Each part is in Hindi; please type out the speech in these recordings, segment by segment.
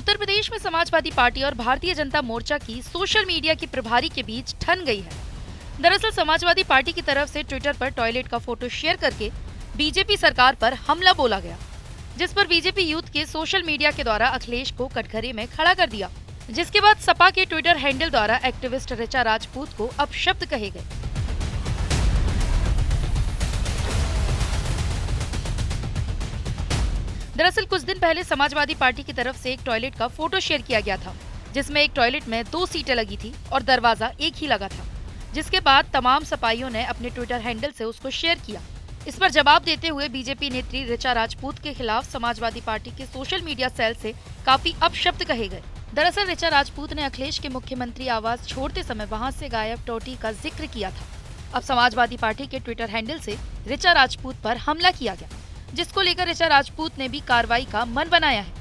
उत्तर प्रदेश में समाजवादी पार्टी और भारतीय जनता मोर्चा की सोशल मीडिया की प्रभारी के बीच ठन गई है। दरअसल समाजवादी पार्टी की तरफ से ट्विटर पर टॉयलेट का फोटो शेयर करके बीजेपी सरकार पर हमला बोला गया, जिस पर बीजेपी यूथ के सोशल मीडिया के द्वारा अखिलेश को कटघरे में खड़ा कर दिया, जिसके बाद सपा के ट्विटर हैंडल द्वारा एक्टिविस्ट ऋचा राजपूत को अपशब्द कहे गए। दरअसल कुछ दिन पहले समाजवादी पार्टी की तरफ से एक टॉयलेट का फोटो शेयर किया गया था, जिसमें एक टॉयलेट में 2 सीटें लगी थी और दरवाजा एक ही लगा था, जिसके बाद तमाम सपाइयों ने अपने ट्विटर हैंडल से उसको शेयर किया। इस पर जवाब देते हुए बीजेपी नेत्री ऋचा राजपूत के खिलाफ समाजवादी पार्टी के सोशल मीडिया सेल से काफी अपशब्द कहे गए। दरअसल ऋचा राजपूत ने अखिलेश के मुख्यमंत्री आवास छोड़ते समय वहां से गायब टोटी का जिक्र किया था। अब समाजवादी पार्टी के ट्विटर हैंडल से ऋचा राजपूत पर हमला किया गया, जिसको लेकर ऋचा राजपूत ने भी कार्रवाई का मन बनाया है।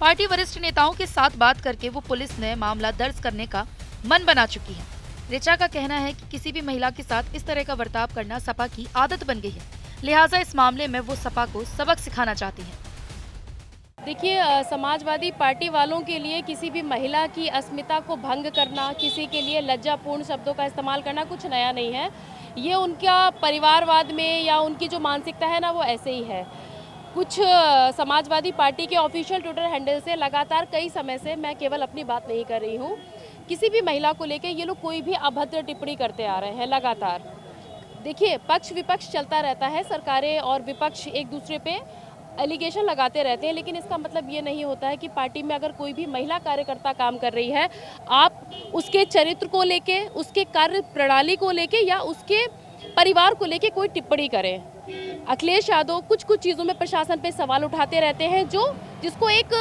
पार्टी वरिष्ठ नेताओं के साथ बात करके वो पुलिस ने मामला दर्ज करने का मन बना चुकी है। ऋचा का कहना है कि किसी भी महिला के साथ इस तरह का बर्ताव करना सपा की आदत बन गई है, लिहाजा इस मामले में वो सपा को सबक सिखाना चाहती हैं। देखिए, समाजवादी पार्टी वालों के लिए किसी भी महिला की अस्मिता को भंग करना, किसी के लिए लज्जापूर्ण शब्दों का इस्तेमाल करना कुछ नया नहीं है। ये उनका परिवारवाद में या उनकी जो मानसिकता है ना, वो ऐसे ही है। कुछ समाजवादी पार्टी के ऑफिशियल ट्विटर हैंडल से लगातार कई समय से, मैं केवल अपनी बात नहीं कर रही हूँ, किसी भी महिला को लेकर ये लोग कोई भी अभद्र टिप्पणी करते आ रहे हैं लगातार। देखिए, पक्ष विपक्ष चलता रहता है, सरकारें और विपक्ष एक दूसरे पे एलिगेशन लगाते रहते हैं, लेकिन इसका मतलब ये नहीं होता है कि पार्टी में अगर कोई भी महिला कार्यकर्ता काम कर रही है, आप उसके चरित्र को लेके, उसके कार्य प्रणाली को लेके या उसके परिवार को लेके कोई टिप्पणी करें। अखिलेश यादव कुछ चीज़ों में प्रशासन पे सवाल उठाते रहते हैं, जिसको एक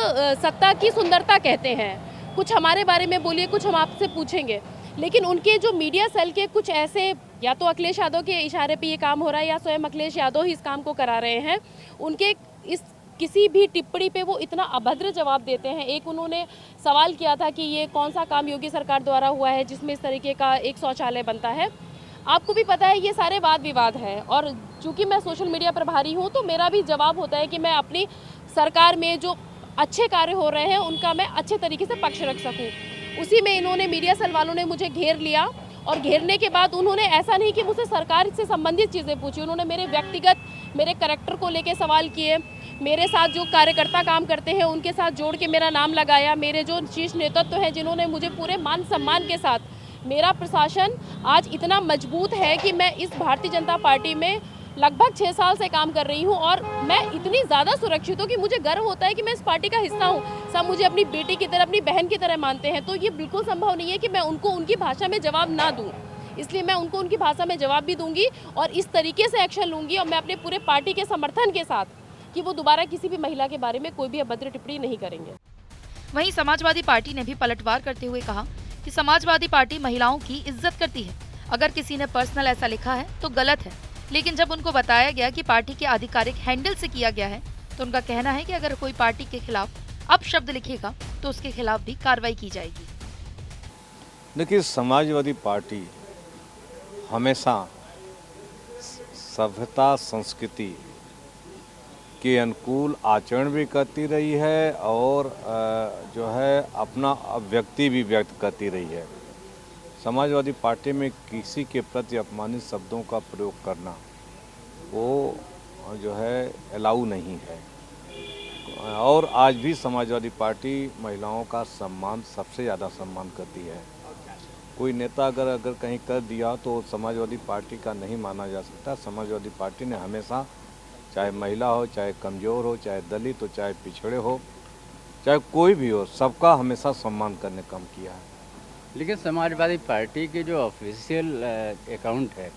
सत्ता की सुंदरता कहते हैं। कुछ हमारे बारे में बोलिए, कुछ हम आपसे पूछेंगे, लेकिन उनके जो मीडिया सेल के कुछ ऐसे, या तो अखिलेश यादव के इशारे पे ये काम हो रहा है या स्वयं अखिलेश यादव ही इस काम को करा रहे हैं। उनके इस किसी भी टिप्पणी पे वो इतना अभद्र जवाब देते हैं। एक उन्होंने सवाल किया था कि ये कौन सा काम योगी सरकार द्वारा हुआ है जिसमें इस तरीके का एक शौचालय बनता है। आपको भी पता है ये सारे वाद विवाद हैं, और चूँकि मैं सोशल मीडिया प्रभारी हूँ तो मेरा भी जवाब होता है कि मैं अपनी सरकार में जो अच्छे कार्य हो रहे हैं उनका मैं अच्छे तरीके से पक्ष रख सकूँ। उसी में इन्होंने, मीडिया सेल वालों ने मुझे घेर लिया, और घेरने के बाद उन्होंने ऐसा नहीं कि मुझसे सरकार से संबंधित चीज़ें पूछी, उन्होंने मेरे व्यक्तिगत, मेरे कैरेक्टर को लेके सवाल किए, मेरे साथ जो कार्यकर्ता काम करते हैं उनके साथ जोड़ के मेरा नाम लगाया, मेरे जो शीर्ष नेतृत्व हैं जिन्होंने मुझे पूरे मान सम्मान के साथ, मेरा प्रशासन आज इतना मजबूत है कि मैं इस भारतीय जनता पार्टी में लगभग 6 साल से काम कर रही हूं, और मैं इतनी ज़्यादा सुरक्षित हूं कि मुझे गर्व होता है कि मैं इस पार्टी का हिस्सा हूं। सब मुझे अपनी बेटी की तरह, अपनी बहन की तरह मानते हैं, तो ये बिल्कुल संभव नहीं है कि मैं उनको उनकी भाषा में जवाब ना दूं। इसलिए मैं उनको उनकी भाषा में जवाब भी दूंगी और इस तरीके से एक्शन लूंगी, और मैं अपने पूरे पार्टी के समर्थन के साथ, कि वो दोबारा किसी भी महिला के बारे में कोई भी अभद्र टिप्पणी नहीं करेंगे। वहीं समाजवादी पार्टी ने भी पलटवार करते हुए कहा कि समाजवादी पार्टी महिलाओं की इज्जत करती है। अगर किसी ने पर्सनल ऐसा लिखा है तो गलत है, लेकिन जब उनको बताया गया कि पार्टी के आधिकारिक हैंडल से किया गया है, तो उनका कहना है कि अगर कोई पार्टी के खिलाफ अपशब्द लिखेगा तो उसके खिलाफ भी कार्रवाई की जाएगी। देखिए, समाजवादी पार्टी हमेशा सभ्यता संस्कृति के अनुकूल आचरण भी करती रही है, और जो है अपना अभिव्यक्ति भी व्यक्त करती रही है। समाजवादी पार्टी में किसी के प्रति अपमानित शब्दों का प्रयोग करना वो जो है अलाउ नहीं है, और आज भी समाजवादी पार्टी महिलाओं का सम्मान, सबसे ज़्यादा सम्मान करती है। कोई नेता अगर कहीं कर दिया तो समाजवादी पार्टी का नहीं माना जा सकता। समाजवादी पार्टी ने हमेशा, चाहे महिला हो, चाहे कमज़ोर हो, चाहे दलित हो, चाहे पिछड़े हो, चाहे कोई भी हो, सबका हमेशा सम्मान करने काम किया है। लेकिन समाजवादी पार्टी के जो ऑफिशियल अकाउंट है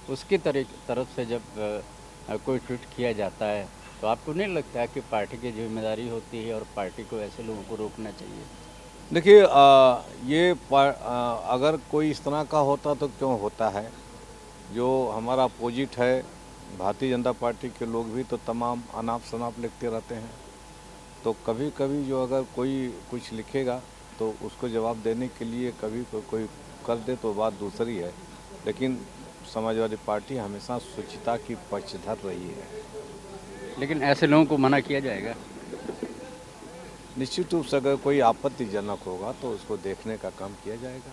उसकी तरफ से जब कोई ट्वीट किया जाता है, तो आपको नहीं लगता है कि पार्टी की जिम्मेदारी होती है और पार्टी को ऐसे लोगों को रोकना चाहिए? देखिए, अगर कोई इस तरह का होता तो क्यों होता है। जो हमारा अपोजिट है भारतीय जनता पार्टी के लोग भी तो तमाम अनाप शनाप लिखते रहते हैं, तो कभी कभी जो अगर कोई कुछ लिखेगा तो उसको जवाब देने के लिए कभी कोई कर दे तो बात दूसरी है, लेकिन समाजवादी पार्टी हमेशा शुचिता की पक्षधर रही है। लेकिन ऐसे लोगों को मना किया जाएगा? निश्चित रूप से अगर कोई आपत्तिजनक होगा तो उसको देखने का काम किया जाएगा।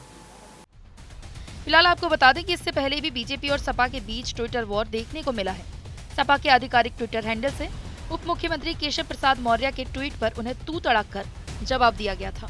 फिलहाल आपको बता दें कि इससे पहले भी बीजेपी और सपा के बीच ट्विटर वॉर देखने को मिला है। सपा के आधिकारिक ट्विटर हैंडल से उप मुख्यमंत्री केशव प्रसाद मौर्य के ट्वीट पर उन्हें तू तड़ाक कर जवाब दिया गया था।